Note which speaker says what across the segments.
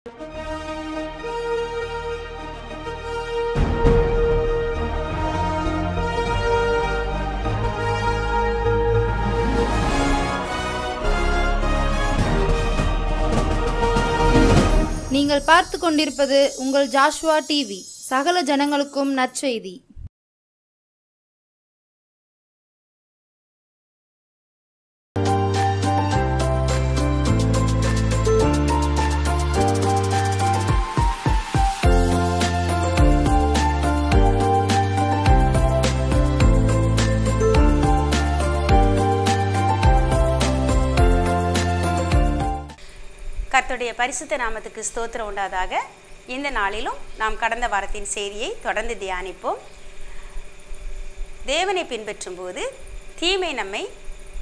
Speaker 1: நீங்கள் பார்த்து கொண்டிருப்பது உங்கள் ஜாஷ்வா டிவி. சகல ஜனங்களுக்கும் நற்செய்தி.
Speaker 2: கர்த்தருடைய பரிசுத்த நாமத்துக்கு ஸ்தோத்திரம் உண்டாதாக. இந்த நாளிலும் நாம் கடந்த வாரத்தின் செய்தியை தொடர்ந்து தியானிப்போம். தேவனை பின்பற்றும் போது தீமை நம்மை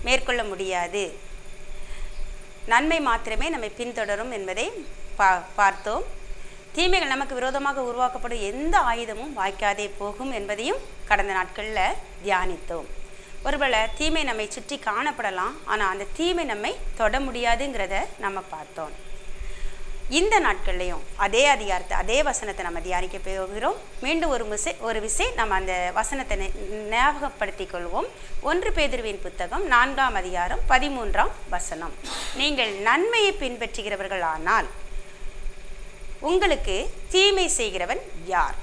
Speaker 2: மேற்கொள்ள முடியாது, நன்மை மாத்திரமே நம்மை பின்தொடரும் என்பதை பார்த்தோம். தீமைகள் நமக்கு விரோதமாக உருவாக்கப்படும் எந்த ஆயுதமும் வாய்க்காதே போகும் என்பதையும் கடந்த நாட்களில் தியானித்தோம். ஒருவேளை தீமை நம்மை சுற்றி காணப்படலாம், ஆனால் அந்த தீமை நம்மை தொட முடியாதுங்கிறத நம்ம பார்த்தோம். இந்த நாட்கள்லையும் அதே அதிகாரத்தை, அதே வசனத்தை நம்ம தியானிக்க போகிறோம். மீண்டும் ஒரு விசை நம்ம அந்த வசனத்தை ஞாபகப்படுத்திக் கொள்வோம். 1 பேதுருவின் புத்தகம் 4ஆம் அதிகாரம் 13ஆம் வசனம். நீங்கள் நன்மையை பின்பற்றுகிறவர்கள் ஆனால் உங்களுக்கு தீமை செய்கிறவன் யார்?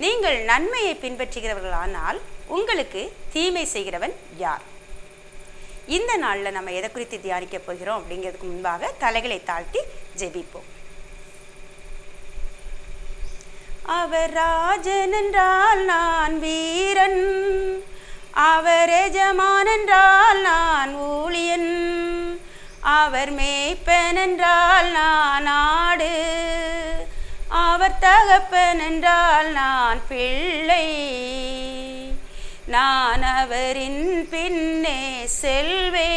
Speaker 2: நீங்கள் நன்மையை பின்பற்றுகிறவர்கள் ஆனால் உங்களுக்கு தீமை செய்கிறவன் யார்? இந்த நாளில் நம்ம எதை குறித்து தியானிக்க போகிறோம் அப்படிங்கிறதுக்கு முன்பாக தலைகளை தாழ்த்தி ஜெபிப்போம். அவர் ராஜன் என்றால் நான் வீரன், அவர் எஜமான் என்றால் நான் ஊழியன், அவர் மேய்ப்பன் என்றால் நான் ஆடு, அவர் தகப்பன் என்றால் நான் பிள்ளை, நான் அவரின் பின்னே செல்வே,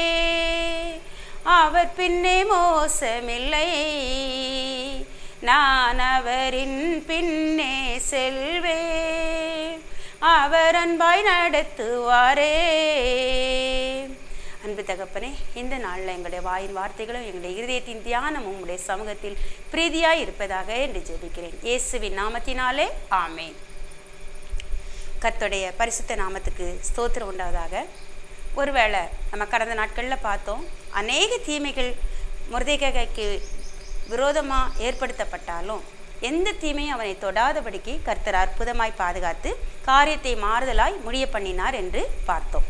Speaker 2: அவர் பின்னே மோசமில்லை, நான் அவரின் பின்னே செல்வே, அவர் அன்பாய் நடத்துவாரே. அன்பு தகப்பனே, இந்த நாளில் எங்களுடைய வாயின் வார்த்தைகளும் எங்களுடைய இருதயத்தின் தியானமும் உங்களுடைய சமூகத்தில் பிரீதியாய் இருப்பதாக என்று ஜெபிக்கிறேன். இயேசுவின் நாமத்தினாலே ஆமேன். கர்த்தருடைய பரிசுத்த நாமத்துக்கு ஸ்தோத்திரம் உண்டாவதாக. ஒருவேளை நம்ம கடந்த நாட்களில் பார்த்தோம், அநேக தீமைகள் மொர்தெகாய்க்கு விரோதமாக ஏற்படுத்தப்பட்டாலும் எந்த தீமையும் அவனை தொடாதபடிக்கு கர்த்தர் அற்புதமாய் பாதுகாத்து காரியத்தை மாறுதலாய் முடிய பண்ணினார் என்று பார்த்தோம்.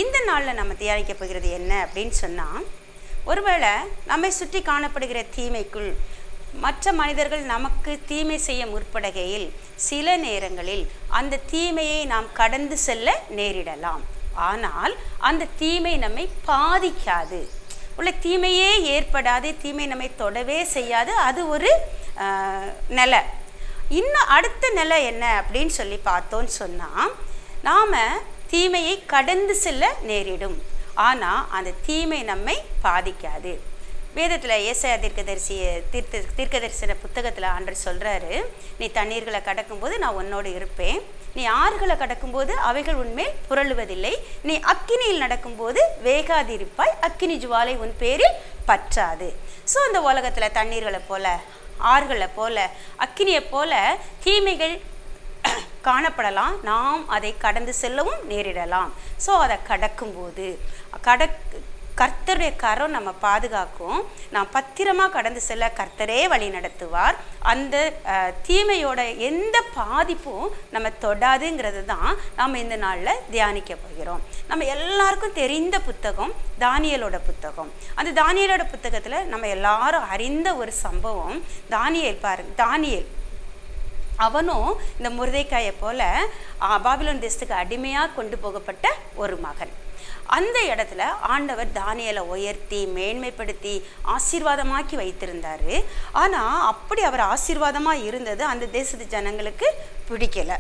Speaker 2: இந்த நாளில் நம்ம தியானிக்க போகிறது என்ன அப்படின்னு சொன்னால், ஒருவேளை நம்மை சுற்றி காணப்படுகிற தீமைக்குள் மற்ற மனிதர்கள் நமக்கு தீமை செய்ய முற்படுகையில் சில நேரங்களில் அந்த தீமையை நாம் கடந்து செல்ல நேரிடலாம். ஆனால் அந்த தீமை நம்மை பாதிக்காது, உள்ள தீமையே ஏற்படாது, தீமை நம்மை தொடவே செய்யாது. அது ஒரு நிலை. இன்னும் அடுத்த நிலை என்ன அப்படின்னு சொல்லி பார்த்தோன்னு சொன்னால், நாம் தீமையை கடந்து செல்ல நேரிடும், ஆனால் அந்த தீமை நம்மை பாதிக்காது. வேதத்தில் ஏசாயா தீர்க்கதரிசன புத்தகத்தில் ஆண்டவர் சொல்கிறாரு, நீ தண்ணீர்களை கடக்கும்போது நான் உன்னோடு இருப்பேன், நீ ஆறுகளை கடக்கும்போது அவைகள் உன்மேல் புரளுவதில்லை, நீ அக்கினியில் நடக்கும்போது வேகாதிருப்பாய், அக்கினி ஜுவாலை உன் பேரில் பற்றாது. ஸோ இந்த உலகத்தில் தண்ணீர்களை போல, ஆறுகளை போல, அக்கினியை போல தீமைகள் காணப்படலாம், நாம் அதை கடந்து செல்லவும் நேரிடலாம். ஸோ அதை கடக்கும்போது கர்த்தருடைய கரம் நம்ம பாதுகாக்கும், நாம் பத்திரமாக கடந்து செல்ல கர்த்தரே வழி நடத்துவார். அந்த தீமையோட எந்த பாதிப்பும் நம்ம தொடாதுங்கிறது தான் நாம் இந்த நாளில் தியானிக்க போகிறோம். நம்ம எல்லாருக்கும் தெரிந்த புத்தகம் தானியேலோட புத்தகம். அந்த தானியேலோட புத்தகத்தில் நம்ம எல்லாரும் அறிந்த ஒரு சம்பவம், தானியேல் அவனும் இந்த மொர்தெகாயை போல பாபிலோன் தேசத்துக்கு அடிமையாக கொண்டு போகப்பட்ட ஒரு மகன். அந்த இடத்துல ஆண்டவர் தானியேலை உயர்த்தி மேன்மைப்படுத்தி ஆசீர்வாதமாக்கி வைத்திருந்தார். ஆனால் அப்படி அவர் ஆசீர்வாதமாக இருந்தது அந்த தேசத்து ஜனங்களுக்கு பிடிக்கலை.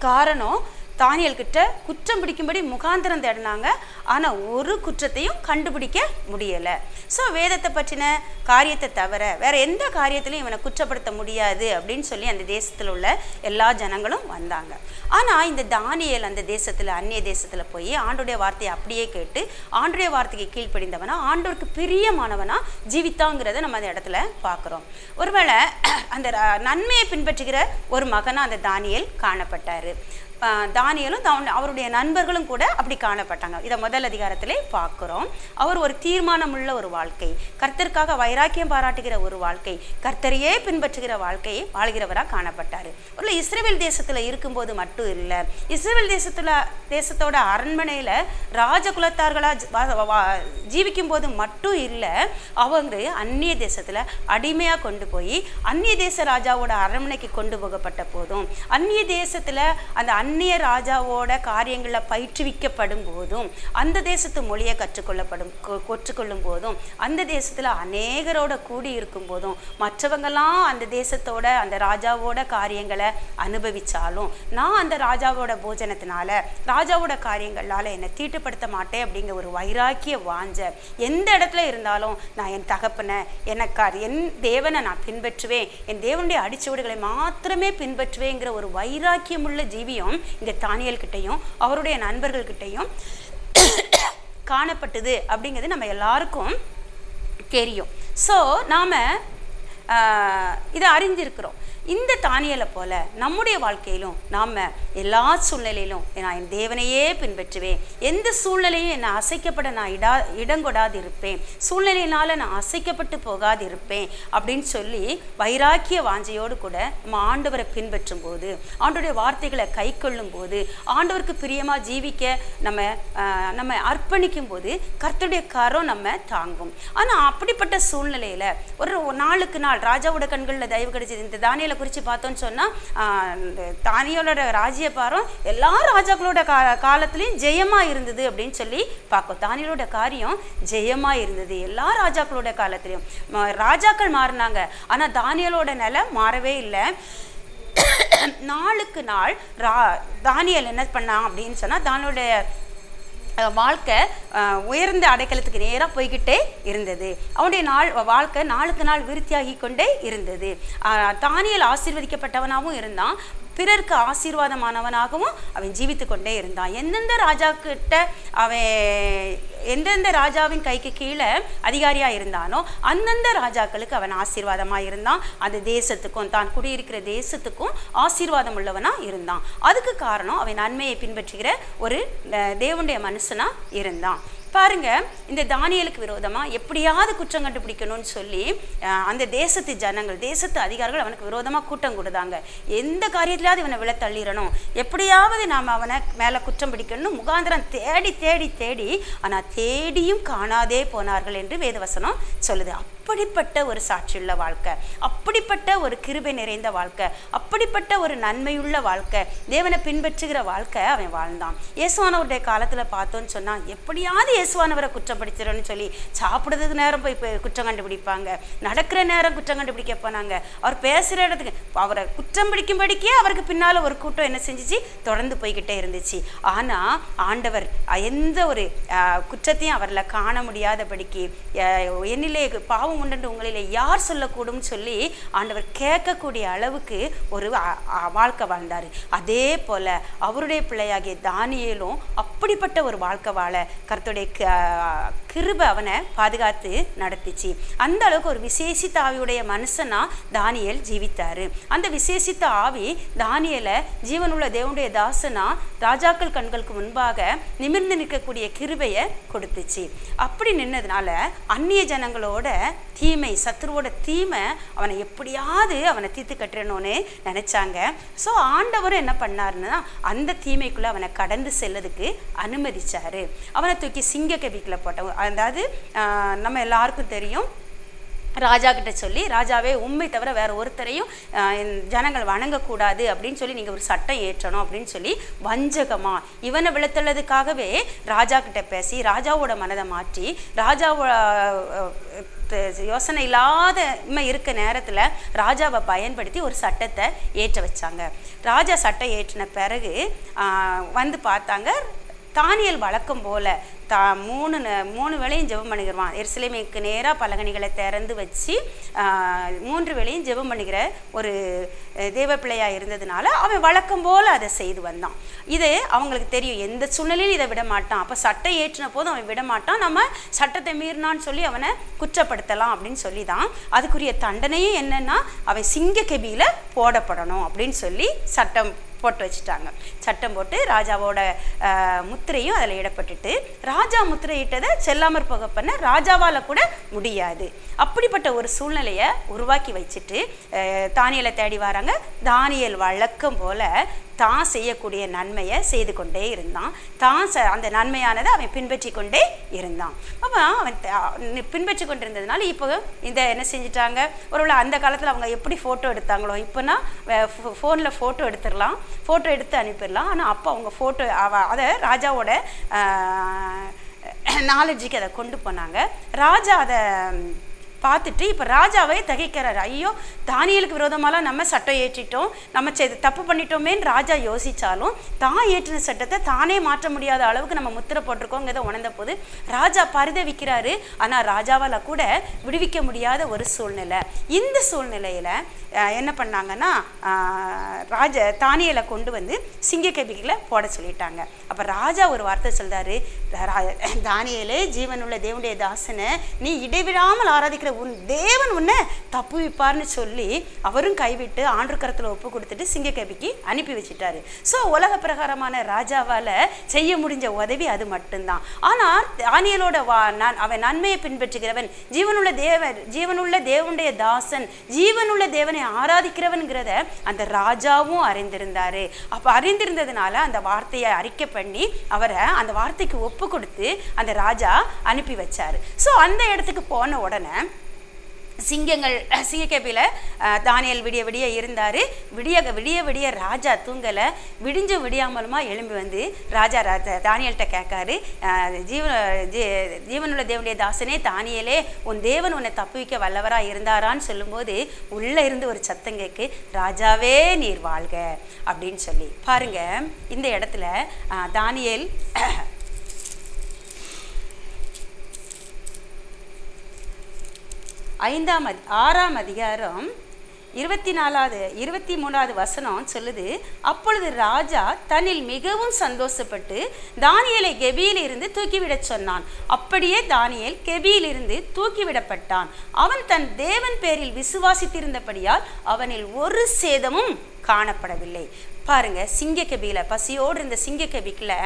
Speaker 2: காரணம், தானியேல் கிட்ட குற்றம் பிடிக்கும்படி முகாந்திரம் தேடினாங்க. ஆனால் ஒரு குற்றத்தையும் கண்டுபிடிக்க முடியலை. ஸோ வேதத்தை பற்றின காரியத்தை தவிர வேற எந்த காரியத்திலையும் இவனை குற்றப்படுத்த முடியாது அப்படின்னு சொல்லி அந்த தேசத்தில் உள்ள எல்லா ஜனங்களும் வந்தாங்க. ஆனால் இந்த தானியேல் அந்த தேசத்தில், அந்நிய தேசத்தில் போய் ஆண்டோடைய வார்த்தையை அப்படியே கேட்டு ஆண்டோடைய வார்த்தைக்கு கீழ்ப்படிந்தவனா, ஆண்டோருக்கு பிரியமானவனா ஜீவித்தாங்கிறத நம்ம அந்த இடத்துல பார்க்குறோம். ஒருவேளை அந்த நன்மையை பின்பற்றுகிற ஒரு மகனாக அந்த தானியேல் காணப்பட்டார். தானியேலும் அவருடைய நண்பர்களும் கூட அப்படி காணப்பட்டாங்க. இதை முதல் அதிகாரத்திலே பார்க்குறோம். அவர் ஒரு தீர்மானமுள்ள ஒரு வாழ்க்கை, கர்த்தருக்காக வைராக்கியம் பாராட்டுகிற ஒரு வாழ்க்கை, கர்த்தரையே பின்பற்றுகிற வாழ்க்கையை வாழ்கிறவராக காணப்பட்டார். ஒரு இஸ்ரவேல் தேசத்தில் இருக்கும்போது மட்டும் இல்லை, இஸ்ரவேல் தேசத்தோட அரண்மனையில் ராஜகுலத்தார்களாக ஜீவிக்கும் போது மட்டும் இல்லை, அவங்க அந்நிய தேசத்தில் அடிமையாக கொண்டு போய் அந்நிய தேச ராஜாவோட அரண்மனைக்கு கொண்டு போகப்பட்ட போதும், அந்நிய தேசத்தில் அந்த அந்நிய ராஜாவோட காரியங்களில் பயிற்றுவிக்கப்படும் போதும், அந்த தேசத்து மொழியை கற்றுக்கொள்ளும் போதும், அந்த தேசத்தில் அநேகரோட கூடி இருக்கும் போதும், மற்றவங்கெல்லாம் அந்த தேசத்தோட அந்த ராஜாவோட காரியங்களை அனுபவிச்சாலும், நான் அந்த ராஜாவோட போஜனத்தினால ராஜாவோட காரியங்களால் என்னை தீட்டுப்படுத்த மாட்டேன் அப்படிங்கிற ஒரு வைராக்கிய வாஞ்ச, எந்த இடத்துல இருந்தாலும் நான் என் தகப்பனை என் தேவனை நான் பின்பற்றுவேன், என் தேவனுடைய அடிச்சுவடுகளை மாத்திரமே பின்பற்றுவேங்கிற ஒரு வைராக்கியமுள்ள ஜீவியம் இந்த தானியேல் கிட்டையும் அவருடைய நண்பர்கள்கிட்டையும் காணப்பட்டது அப்படிங்கிறது நம்ம எல்லாருக்கும் தெரியும். ஸோ நாம் இதை அறிந்திருக்கிறோம். இந்த தானியேலை போல நம்முடைய வாழ்க்கையிலும் நாம் எல்லா சூழ்நிலையிலும் நான் என் தேவனையே பின்பற்றுவேன், எந்த சூழ்நிலையும் என்னை அசைக்கப்பட நான் இடங்கொடாது இருப்பேன், சூழ்நிலையினால நான் அசைக்கப்பட்டு போகாது இருப்பேன் அப்படின்னு சொல்லி வைராக்கிய வாஞ்சையோடு கூட நம்ம ஆண்டவரை பின்பற்றும் போது, ஆண்டவருடைய வார்த்தைகளை கை கொள்ளும் போது, ஆண்டவருக்கு பிரியமாக ஜீவிக்க நம்ம அர்ப்பணிக்கும் போது கர்த்தருடைய கரம் நம்ம தாங்கும். ஆனால் அப்படிப்பட்ட சூழ்நிலையில் ஒரு நாளுக்கு நாள் ராஜாவோட கண்களில் தயவு கிடைச்சது. இந்த தானியேலை குறித்து பார்த்தோன்னு சொன்னால், தானியேலோட ராஜ்ய பாரம் எல்லா ராஜாக்களோட காலத்துலேயும் ஜெயமாக இருந்தது அப்படின்னு சொல்லி பார்க்கும். தானியேலோட காரியம் ஜெயமாக இருந்தது எல்லா ராஜாக்களோட காலத்துலேயும். ராஜாக்கள் மாறினாங்க, ஆனால் தானியேலோட நிலை மாறவே இல்லை. நாளுக்கு நாள் தானியேல் என்ன பண்ணான் அப்படின்னு சொன்னால், தானியேலோட வாழ்க்கை உயர்ந்த அடைக்கலத்துக்கு நேராக போய்கிட்டே இருந்தது. அவனுடைய வாழ்க்கை நாளுக்கு நாள் விருத்தியாகி கொண்டே இருந்தது. தானியேல் ஆசீர்வதிக்கப்பட்டவனாகவும் இருந்தான், பிறருக்கு ஆசீர்வாதமானவனாகவும் அவன் ஜீவித்து கொண்டே இருந்தான். எந்தெந்த ராஜாக்கிட்ட எந்தெந்த ராஜாவின் கைக்கு கீழே அதிகாரியாக இருந்தானோ அந்தந்த ராஜாக்களுக்கு அவன் ஆசீர்வாதமாக இருந்தான். அந்த தேசத்துக்கும் தான் குடியிருக்கிற தேசத்துக்கும் ஆசீர்வாதம் உள்ளவனாக இருந்தான். அதுக்கு காரணம் அவன் நன்மையை பின்பற்றுகிற ஒரு தேவனுடைய மனுஷனாக இருந்தான். பாருங்க, இந்த தானியேலுக்கு விரோதமாக எப்படியாவது குற்றம் கண்டுபிடிக்கணும்னு சொல்லி அந்த தேசத்து ஜனங்கள், தேசத்து அதிகாரிகள் அவனுக்கு விரோதமாக கூட்டம் கொடுத்தாங்க. எந்த காரியத்திலாவது இவனை விழ தள்ளிடணும், எப்படியாவது நாம் அவனை மேலே குற்றம் பிடிக்கணும் முகாந்திரம் தேடி தேடி தேடி, ஆனால் தேடியும் காணாதே போனார்கள் என்று வேதவசனம் சொல்லுது. அப்படிப்பட்ட ஒரு சாட்சியுள்ள வாழ்க்கை, அப்படிப்பட்ட ஒரு கிருபை நிறைந்த வாழ்க்கை, அப்படிப்பட்ட ஒரு நன்மையுள்ள வாழ்க்கை, தேவனை பின்பற்றுகிற வாழ்க்கை அவன் வாழ்ந்தான். இயேசுவானவருடைய காலத்தில் பார்த்தோன்னு சொன்னால், எப்படியாவது இயேசுவானவரை குற்றப்படுத்திடணும்னு சொல்லி சாப்பிடுறதுக்கு நேரம் போய் குற்றம் கண்டுபிடிப்பாங்க, நடக்கிற நேரம் குற்றம் கண்டுபிடிக்க போனாங்க, அவர் பேசுகிற இடத்துக்கு அவரை குற்றம் பிடிக்கும்படிக்கே அவருக்கு பின்னால் ஒரு கூட்டம் என்ன செஞ்சிச்சு, தொடர்ந்து போய்கிட்டே இருந்துச்சு. ஆனால் ஆண்டவர் எந்த ஒரு குற்றத்தையும் அவரில் காண முடியாதபடிக்கு, என்னிலே பாவம் உண்டு உங்களிலே யார் சொல்லக்கூடும் சொல்லி ஆண்டவர் கேட்கக்கூடிய அளவுக்கு ஒரு வாழ்க்கை வாழ்ந்தார். அதே போல அவருடைய பிள்ளையாகிய தானியேலும் அப்படிப்பட்ட ஒரு வாழ்க்கை வாழ கர்த்தருடைய கிருபை அவனை பாதுகாத்து நடத்திச்சு. அந்த அளவுக்கு ஒரு விசேஷித்த ஆவியுடைய மனுஷனா தானியேல் ஜீவித்தாரு. அந்த விசேஷித்த ஆவி தானியேலை ஜீவனுள்ள தேவனுடைய தாசனா ராஜாக்கள் கண்களுக்கு முன்பாக நிமிர்ந்து நிற்கக்கூடிய கிருபையை கொடுத்துச்சு. அப்படி நின்னதுனால அந்நிய ஜனங்களோட தீமை, சத்துருவோட தீமை அவனை எப்படியாவது அவனை தீர்த்து கட்டுறணும்னு நினைச்சாங்க. ஸோ ஆண்டவரும் என்ன பண்ணாருன்னா, அந்த தீமைக்குள்ள அவனை கடந்து செல்லதுக்கு அனுமதிச்சாரு. அவனை தூக்கி சிங்க கவிக்குள்ள போட்டவங்க, அதாவது நம்ம எல்லாருக்கும் தெரியும், ராஜா கிட்ட சொல்லி, ராஜாவே உண்மை தவிர வேற ஒருத்தரையும் ஜனங்கள் வணங்கக்கூடாது அப்படின்னு சொல்லி நீங்கள் ஒரு சட்டம் ஏற்றணும் அப்படின்னு சொல்லி வஞ்சகமா இவனை விழுத்துள்ளதுக்காகவே ராஜா கிட்ட பேசி ராஜாவோட மனதை மாற்றி ராஜாவோட யோசனை இல்லாத இருக்க நேரத்தில் ராஜாவை பயன்படுத்தி ஒரு சட்டத்தை ஏற்ற வச்சாங்க. ராஜா சட்டம் ஏற்றின பிறகு வந்து பார்த்தாங்க, தானியேல் வழக்கம் போல மூணு வேளையும் ஜெபம் பண்ணிடுவான். எருசலேமுக்கு நேராக பலகணிகளை திறந்து வச்சு 3 வேளையும் ஜெபம் பண்ணிக்கிற ஒரு தேவ பிள்ளையாக இருந்ததுனால அவன் வழக்கம் போல் அதை செய்து வந்தான். இது அவங்களுக்கு தெரியும், எந்த சூழ்நிலையும் இதை விட மாட்டான். அப்போ சட்டம் ஏற்றின போதும் அவன் விட மாட்டான், நம்ம சட்டத்தை மீறினான்னு சொல்லி அவனை குற்றப்படுத்தலாம் அப்படின்னு சொல்லி தான் அதுக்குரிய தண்டனையும் என்னன்னா அவன் சிங்க கெபியில் போடப்படணும் அப்படின்னு சொல்லி சட்டம் போட்டு வச்சுட்டாங்க. சட்டம் போட்டு ராஜாவோட முத்திரையும் அதில் இடப்பட்டுட்டு, ராஜா முத்திரையிட்டதை செல்லாமற் போக பண்ண ராஜாவால் கூட முடியாது. அப்படிப்பட்ட ஒரு சூழ்நிலையை உருவாக்கி வச்சுட்டு தானியேலை தேடி வராங்க. தானியேல் வழக்கம் போல தான் செய்யக்கூடிய நன்மையை செய்து கொண்டே இருந்தான். அந்த நன்மையானதை அவன் பின்பற்றி கொண்டே இருந்தான். அப்போ அவன் பின்பற்றி கொண்டிருந்ததுனால இப்போ இந்த என்ன செஞ்சிட்டாங்க, ஒருவேளை அந்த காலத்தில் அவங்க எப்படி ஃபோட்டோ எடுத்தாங்களோ, இப்போனா ஃபோனில் ஃபோட்டோ எடுத்துடலாம், ஃபோட்டோ எடுத்து அனுப்பிடலாம். ஆனால் அப்போ அவங்க ஃபோட்டோ அதை ராஜாவோட நாலேஜுக்கு அதை கொண்டு போனாங்க. ராஜா அதை பார்த்துட்டு இப்போ ராஜாவே தகைக்கிறார். ஐயோ, தானியேலுக்கு விரோதமாலாம் நம்ம சட்டம் ஏற்றிட்டோம், நம்ம தப்பு பண்ணிட்டோமேன்னு ராஜா யோசித்தாலும் தான் ஏற்றின சட்டத்தை தானே மாற்ற முடியாத அளவுக்கு நம்ம முத்திரை போட்டிருக்கோங்கிறத உணர்ந்த போது ராஜா பரிதவிக்கிறாரு. ஆனால் ராஜாவால் கூட விடுவிக்க முடியாத ஒரு சூழ்நிலை. இந்த சூழ்நிலையில் என்ன பண்ணாங்கன்னா தானியேலை கொண்டு வந்து சிங்கக்கெபிகளை போட சொல்லிட்டாங்க. அப்போ ராஜா ஒரு வார்த்தை சொல்றாரு, தானியேலே, ஜீவனுள்ள தேவனுடைய தாசனை நீ இடைவிடாமல் ஆராதிக்கிற உன் தேவன் உன்னை தப்புவிப்பார்னு சொல்லி அவரும் கைவிட்டு ஆண்டு கரத்தில் ஒப்பு கொடுத்துட்டு சிங்கக்கெபிக்கு அனுப்பி வச்சுட்டாரு. ஸோ உலக பிரகாரமான ராஜாவால் செய்ய முடிஞ்ச உதவி அது மட்டும்தான். ஆனால் தானியேலோட அவன் நன்மையை பின்பற்றுகிறவன், ஜீவனுள்ள தேவனுடைய தாசன், ஜீவனுள்ள தேவனை ஆராதிக்கிறவன்கிறத அந்த ராஜாவும் அறிந்திருந்தாரு. அப்போ அறிந்திருந்ததுனால அந்த வார்த்தையை அறிக்கை பண்ணி அவரை அந்த வார்த்தைக்கு ஒப்பு கொடுத்து அந்த ராஜா அனுப்பி வச்சாரு. ஸோ அந்த இடத்துக்கு போன உடனே சிங்கக்கெபியில் தானியேல் விடிய விடிய இருந்தார். விடிய ராஜா தூங்கலை. விடியாமலுமா எழும்பி வந்து ராஜா தானியேல்கிட்ட கேட்காரு, ஜீவனுள்ள தேவனுடைய தாசனே தானியேலே, உன் தேவன் உன்னை தப்புவிக்க வல்லவராக இருந்தாரான்னு சொல்லும்போது உள்ளே இருந்து ஒரு சத்தம் கேட்கு, ராஜாவே நீர் வாழ்க அப்படின்னு சொல்லி. பாருங்க, இந்த இடத்துல தானியேல் 6ஆம் அதிகாரம் 23வது வசனம் சொல்லுது, அப்பொழுது ராஜா தன்னில் மிகவும் சந்தோஷப்பட்டு தானியேலை கெபியிலிருந்து தூக்கிவிட சொன்னான். அப்படியே தானியேல் கெபியிலிருந்து தூக்கிவிடப்பட்டான். அவன் தன் தேவன் பேரில் விசுவாசித்திருந்தபடியால் அவனில் ஒரு சேதமும் காணப்படவில்லை. பாருங்க, சிங்கக்கெபியில பசியோடு இருந்த சிங்கக்கெபிக்குள்ள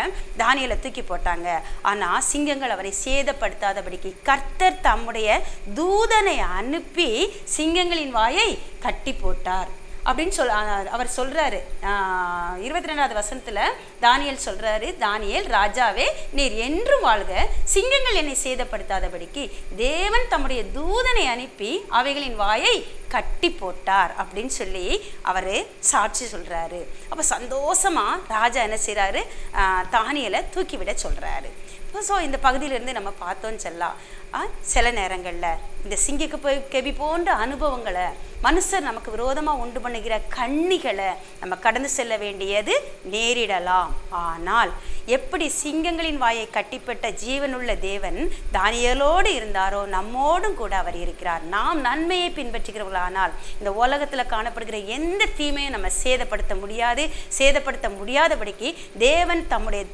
Speaker 2: தானியேலை தூக்கி போட்டாங்க. ஆனால் சிங்கங்கள் அவனை சேதப்படுத்தாதபடிக்கு கர்த்தர் தம்முடைய தூதனை அனுப்பி சிங்கங்களின் வாயை கட்டி போட்டார் அப்படின்னு அவர் சொல்றாரு. 22வது வசனத்துல தானியேல் சொல்றாரு, தானியேல் ராஜாவே நீர் என்றும் வாழ்க, சிங்கங்கள் என்னை சேதப்படுத்தாதபடிக்கு தேவன் தம்முடைய தூதனை அனுப்பி அவைகளின் வாயை கட்டி போட்டார் அப்படின்னு சொல்லி அவர் சாட்சி சொல்றாரு. அப்போ சந்தோஷமா ராஜா என்ன செய்யறாரு, தானியேலை தூக்கிவிட சொல்றாரு. ஸோ இந்த பகுதியிலிருந்து நம்ம பார்த்தோன்னு சொல்லலாம், சில நேரங்களில் இந்த சிங்கக்கெபி போன்ற அனுபவங்களை, மனுஷர் நமக்கு விரோதமாக உண்டு பண்ணுகிற கண்ணிகளை நம்ம கடந்து செல்ல வேண்டியது நேரிடலாம். ஆனால் எப்படி சிங்கங்களின் வாயை கட்டிப்பட்ட ஜீவனுள்ள தேவன் தானியேலோடு இருந்தாரோ நம்மோடும் கூட அவர் இருக்கிறார். நாம் நன்மையை பின்பற்றுகிறவர்களானால் இந்த உலகத்தில் காணப்படுகிற எந்த தீமையும் நம்ம சேதப்படுத்த முடியாதபடிக்கு தேவன் தம்முடைய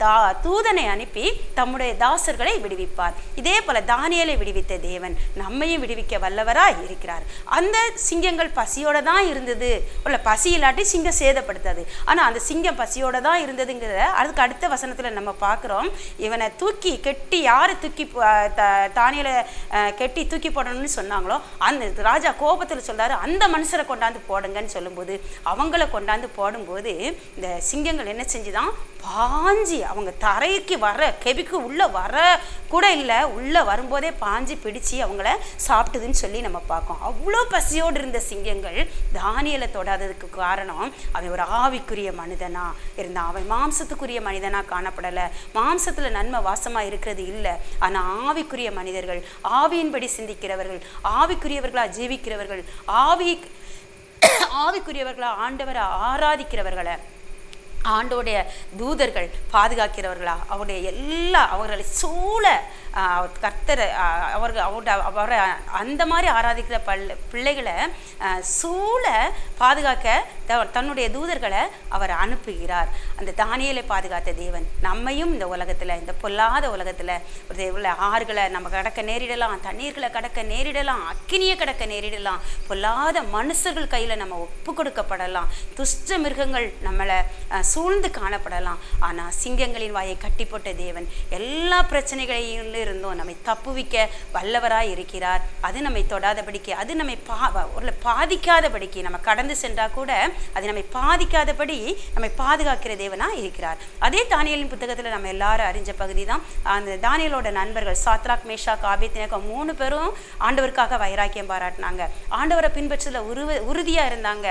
Speaker 2: தூதனை அனுப்பி தம்முடைய தாசர்களை விடுவிப்பார். இதே போல தானியேலை விடுவித்த தேவன் நம்மையும் விடுவிக்க வல்லவராய் இருக்கிறார். அந்த சிங்கங்கள் பசியோட தான் இருந்தது, இல்ல பசி இல்லாட்டி சிங்கம் சேதப்படுத்தாது. ஆனா அந்த சிங்கம் பசியோட தான் இருந்ததுங்கிறத அதுக்கு அடுத்த வசனத்துல நம்ம பார்க்கிறோம். இவனை தூக்கி கெட்டி, யாரு தூக்கி தானியேலை கெட்டி தூக்கி போடணும்னு சொன்னாங்களோ அந்த ராஜா கோபத்தில் சொல்றாரு, அந்த மனுஷரை கொண்டாந்து போடுங்கன்னு சொல்லும்போது அவங்கள கொண்டாந்து போடும்போது இந்த சிங்கங்கள் என்ன செஞ்சுதான் பாஞ்சி அவங்க தரைக்கு வர கெபிக்கு உள்ள வர கூட இல்லை, உள்ள வரும்போதே பாஞ்சு பிடிச்சி அவங்கள சாப்பிட்டுதுன்னு சொல்லி நம்ம பார்க்கோம். அவ்வளோ பசியோடு இருந்த சிங்கங்கள் தானியேலை தொடாததுக்கு காரணம் அவன் ஒரு ஆவிக்குரிய மனிதனா இருந்தான். அவன் மாம்சத்துக்குரிய மனிதனா காணப்படலை. மாம்சத்தில் நன்மை வாசமாக இருக்கிறது இல்லை. ஆனால் ஆவிக்குரிய மனிதர்கள், ஆவியின்படி சிந்திக்கிறவர்கள், ஆவிக்குரியவர்களா ஜீவிக்கிறவர்கள், ஆவிக்குரியவர்களா ஆண்டவரை ஆராதிக்கிறவர்களை, ஆண்டோடைய தூதர்கள் பாதுகாக்கிறவர்களா, அவர்களை சூழ கர்த்தரை அவரை அந்த மாதிரி ஆராதிக்கிற பிள்ளைகளை சூழ பாதுகாக்க தன்னுடைய தூதர்களை அவர் அனுப்புகிறார். அந்த தானியேலை பாதுகாத்த தேவன் நம்மையும் இந்த உலகத்தில், இந்த பொல்லாத உலகத்தில் ஆறுகளை நம்ம கடக்க நேரிடலாம், தண்ணீர்களை கடக்க நேரிடலாம், அக்கினியை கடக்க நேரிடலாம், பொல்லாத மனுஷர்கள் கையில் நம்ம ஒப்பு கொடுக்கப்படலாம், துஷ்ட மிருகங்கள் நம்மளை சூழ்ந்து காணப்படலாம். ஆனால் சிங்கங்களின் வாயை கட்டி போட்ட தேவன் எல்லா பிரச்சனைகளிலும் இருந்தோம் நம்மை தப்புவிக்க வல்லவராய் இருக்கிறார். அது நம்மை தொடாதபடிக்கு, அது நம்மை பாதிக்காதபடிக்கு, நம்ம கடந்து சென்றா கூட அது நம்மை பாதிக்காதபடி நம்மை பாதுகாக்கிற தேவனா இருக்கிறார். அதே தானியேலின் புத்தகத்தில் நம்ம எல்லாரும் அறிஞ்ச பகுதி தான் அந்த தானியேலோட நண்பர்கள் சாத்ராக், மேஷாக், ஆபேத்நேகோ 3 பேரும் ஆண்டவருக்காக வைராக்கியம் பாராட்டினாங்க. ஆண்டவரை பின்பற்றல உறுதியா இருந்தாங்க.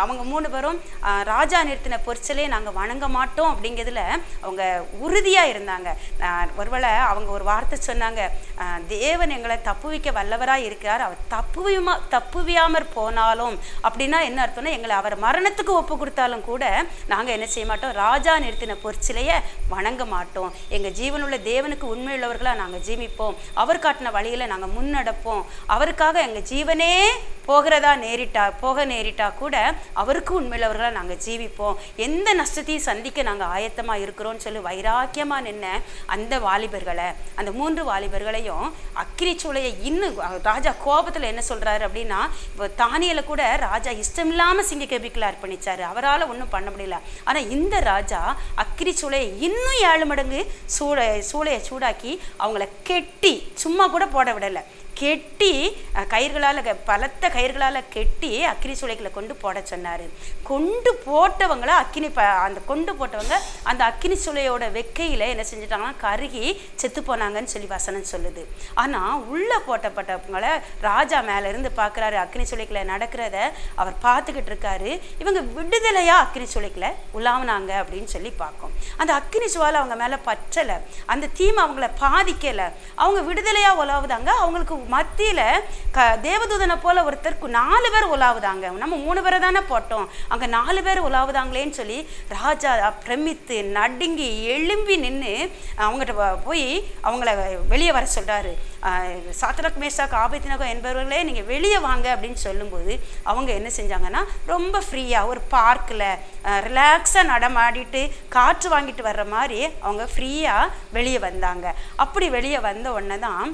Speaker 2: அவங்க 3 பேரும் ராஜா நிறுத்தின பொற்சலே நாங்கள் வணங்க மாட்டோம் அப்படிங்கிறதுல அவங்க உறுதியா இருந்தாங்க. ஒருவேளை அவங்க ஒரு வார்த்தை சொன்னாங்க, தேவன் எங்களை தப்புவிக்க வல்லவராக இருக்கிறார், அவர் தப்புவியாமற் போனாலும், அப்படின்னா என்ன அர்த்தம்னா எங்களை அவர் மரணத்துக்கு ஒப்பு கொடுத்தாலும் கூட நாங்கள் என்ன செய்ய மாட்டோம், ராஜா நிறுத்தின பொற்சிலையை வணங்க மாட்டோம். எங்கள் ஜீவனுள்ள தேவனுக்கு உண்மையுள்ளவர்களாக நாங்கள் ஜீவிப்போம், அவர் காட்டின வழியில் நாங்கள் முன்னெடுப்போம், அவருக்காக எங்கள் ஜீவனே போக நேரிட்டா கூட அவருக்கு உண்மையுள்ளவர்களாக நாங்கள் ஜீவிப்போம், எந்த நஷ்டத்தையும் சந்திக்க நாங்கள் ஆயத்தமாக இருக்கிறோம்னு சொல்லி வைராக்கியமாக நின்ன அந்த வாலிபர்களை, அந்த 3 வாலிபர்களையும் அக்கினி சூளையை இன்னும் ராஜா கோபத்தில் என்ன சொல்கிறாரு அப்படின்னா, இப்போ தானியேலை கூட ராஜா இஷ்டமில்லாமல் சிங்கக்கேபிக்கில் அர்ப்பணித்தார், அவரால் ஒன்றும் பண்ண முடியல. ஆனால் இந்த ராஜா அக்கினி சூளையை இன்னும் 7 மடங்கு சூளையை சூடாக்கி அவங்கள கெட்டி சும்மா கூட போட விடலை, கெட்டி பலத்த கயிர்களால் கெட்டி அக்கினி சூளைகளை கொண்டு போட சொன்னார். கொண்டு போட்டவங்கள கொண்டு போட்டவங்க அந்த அக்கினி சூளையோட வெக்கையில் என்ன செஞ்சிட்டாங்கன்னா கருகி செத்து போனாங்கன்னு சொல்லி வசனம் சொல்லுது. ஆனால் உள்ளே போட்டப்பட்டவங்களை ராஜா மேலேருந்து பார்க்குறாரு, அக்கினி சூளைகளை நடக்கிறத அவர் பார்த்துக்கிட்டு இருக்காரு. இவங்க விடுதலையாக அக்கினி சூளைகளை உலாவுனாங்க அப்படின்னு சொல்லி பார்க்கும். அந்த அக்கினி சுவாலை அவங்க மேலே பற்றலை, அந்த தீமை அவங்கள பாதிக்கலை, அவங்க விடுதலையாக உலாவுதாங்க. அவங்களுக்கு மத்தியில் தேவதூதனை போல ஒருத்தருக்கு 4 பேர் உலாவுதாங்க. நம்ம 3 பேரை தானே போட்டோம், அங்கே 4 பேர் உலாவுதாங்களேன்னு சொல்லி ராஜா பிரமித்து நடுங்கி எழும்பி நின்று அவங்ககிட்ட போய் அவங்கள வெளியே வர சொல்கிறாரு. சாத்ராக், மேஷாக், ஆபேத்நேகோ என்பவர்களே நீங்கள் வெளியே வாங்க அப்படின்னு சொல்லும்போது அவங்க என்ன செஞ்சாங்கன்னா ரொம்ப ஃப்ரீயாக ஒரு பார்க்கில் ரிலாக்ஸாக நடமாடிட்டு காற்று வாங்கிட்டு வர்ற மாதிரி அவங்க ஃப்ரீயாக வெளியே வந்தாங்க. அப்படி வெளியே வந்த உடனே தான்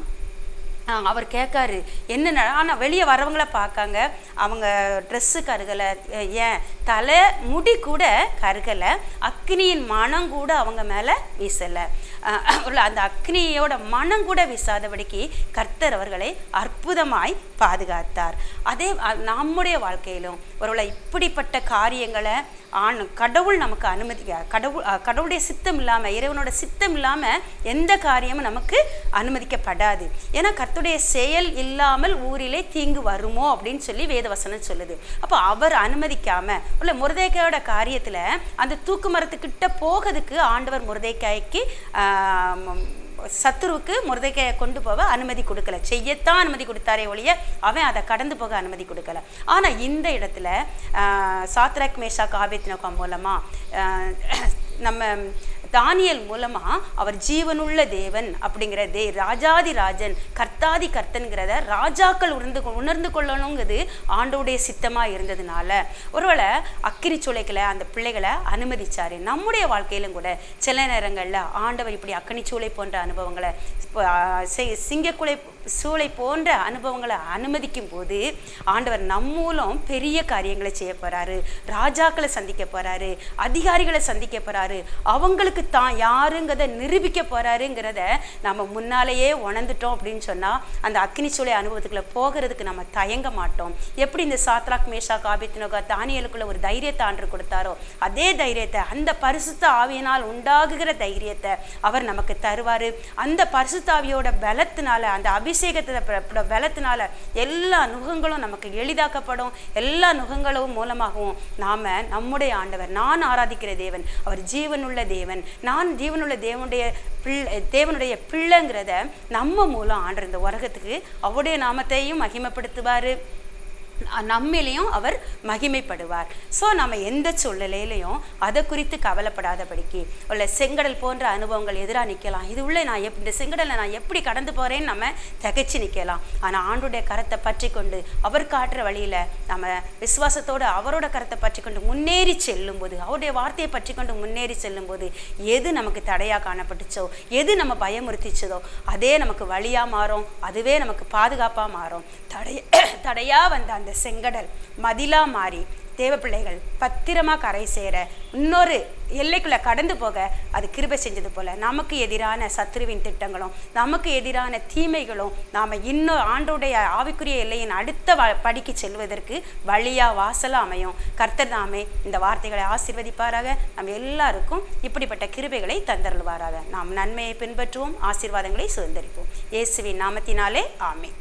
Speaker 2: அவர் கேட்காரு என்னென்ன. ஆனால் வெளியே வரவங்கள பார்க்காங்க, அவங்க ட்ரெஸ்ஸு கருகலை, ஏன் தலை முடி கூட கருகலை, அக்னியின் மனம் கூட அவங்க மேலே வீசலை. அந்த அக்னியோட மனம் கூட வீசாதபடிக்கு கர்த்தர் அவர்களை அற்புதமாய் பாதுகாத்தார். அதே நம்முடைய வாழ்க்கையிலும் ஒருவேளை இப்படிப்பட்ட காரியங்களை கடவுள் நமக்கு கடவுளுடைய சித்தம் இல்லாமல், இறைவனோட சித்தம் இல்லாமல் எந்த காரியமும் நமக்கு அனுமதிக்கப்படாது. ஏன்னா கர்த்தருடைய செயல் இல்லாமல் ஊரிலே தீங்கு வருமோ அப்படின்னு சொல்லி வேதவசனம் சொல்லுது. அப்போ அவர் அனுமதிக்காம உள்ள மொர்தெகாயோட காரியத்தில் அந்த தூக்கு மரத்துக்கிட்ட போகிறதுக்கு ஆண்டவர் மொர்தெகாய்க்கு சத்துருவுக்கு மொர்தெகாயை கொண்டு போக அனுமதி கொடுக்கல, செய்யத்தான் அனுமதி கொடுத்தாரே ஒழிய அவன் அதை கடந்து போக அனுமதி கொடுக்கல. ஆனால் இந்த இடத்துல சாத்ராக், மேஷாக், ஆபேத்நேகோ மூலமாக நம்ம தானியேல் மூலமாக அவர் ஜீவனுள்ள தேவன் அப்படிங்கிற ராஜாதி ராஜன், கர்த்தாதி கர்த்தன்கிறத ராஜாக்கள் உணர்ந்து கொள்ளணுங்கிறது ஆண்டோடைய சித்தமாக இருந்ததுனால ஒருவேளை அக்கினி சூளைகளை அந்த பிள்ளைகளை அனுமதிச்சார். நம்முடைய வாழ்க்கையிலும் கூட சில நேரங்களில் ஆண்டவர் இப்படி அக்கினி சூளை போன்ற அனுபவங்களை, சூளை போன்ற அனுபவங்களை அனுமதிக்கும் போது ஆண்டவர் நம் மூலம் பெரிய காரியங்களை செய்ய போகிறாரு. ராஜாக்களை சந்திக்க போகிறாரு, அதிகாரிகளை சந்திக்க போகிறாரு, அவங்களுக்கு தான் யாருங்கிறத நிரூபிக்க போகிறாருங்கிறத நம்ம முன்னாலேயே உணர்ந்துட்டோம் அப்படின்னு சொன்னால் அந்த அக்னி சூளை அனுபவத்துக்குள்ளே போகிறதுக்கு நம்ம தயங்க மாட்டோம். எப்படி இந்த சாத்ராக் மேஷாக் ஆபேத்நேகோ தானியேலுக்குள்ள ஒரு தைரியத்தை ஆண்டவர் கொடுத்தாரோ அதே தைரியத்தை, அந்த பரிசுத்த ஆவியினால் உண்டாகுகிற தைரியத்தை அவர் நமக்கு தருவார். அந்த பரிசுத்த ஆவியோட பலத்தினால, அந்த அபிஷேகத்தை பலத்தினால எல்லா நுகங்களும் நமக்கு எளிதாக்கப்படும். எல்லா நுகங்களும் மூலமாகவும் நாம் நம்முடைய ஆண்டவர், நான் ஆராதிக்கிற தேவன் அவர் ஜீவனுள்ள தேவன், நான் ஜீவனுள்ள தேவனுடைய பிள்ளைங்கிறத நம்ம மூலம் ஆண்டவர் இந்த உலகத்துக்கு அவருடைய நாமத்தையும் மகிமைப்படுத்துவார், நம்மிலையும் அவர் மகிமைப்படுவார். ஸோ நம்ம எந்த சூழ்நிலையிலையும் அதை குறித்து கவலைப்படாதபடிக்கு உள்ள செங்கடல் போன்ற அனுபவங்கள் எதிராக நிற்கலாம். இது உள்ள இந்த செங்கடலை நான் எப்படி கடந்து போகிறேன்னு நம்ம திகைச்சு நிற்கலாம். ஆனால் ஆண்டுடைய கரத்தை பற்றி கொண்டு அவர் காட்டுற வழியில் நம்ம விசுவாசத்தோடு அவரோட கரத்தை பற்றி கொண்டு முன்னேறி செல்லும்போது, அவருடைய வார்த்தையை பற்றி கொண்டு முன்னேறி செல்லும்போது எது நமக்கு தடையாக காணப்பட்டுச்சோ, எது நம்ம பயமுறுத்திச்சதோ அதே நமக்கு வழியாக மாறும், அதுவே நமக்கு பாதுகாப்பாக மாறும். தடையாக வந்த அந்த செங்கடல் மதிலா மாறி தேவ பிள்ளைகள் பத்திரமா கரை சேர, இன்னொரு எல்லைக்குள்ள கடந்து போக அது கிருபை செஞ்சது போல நமக்கு எதிரான சத்துருவின் திட்டங்களும், நமக்கு எதிரான தீமைகளும் நாம் இன்னும் ஆண்டோடைய ஆவிக்குரிய எல்லையின் அடுத்த படிக்கு செல்வதற்கு வழியா வாசலா அமையும். கர்த்தர் தாமே இந்த வார்த்தைகளை ஆசீர்வதிப்பாராக. நம்ம எல்லாருக்கும் இப்படிப்பட்ட கிருபைகளை தந்தருள்வாராக. நாம் நன்மையை பின்பற்றுவோம், ஆசீர்வாதங்களை சுதந்திரிப்போம். இயேசுவின் நாமத்தினாலே ஆமென்.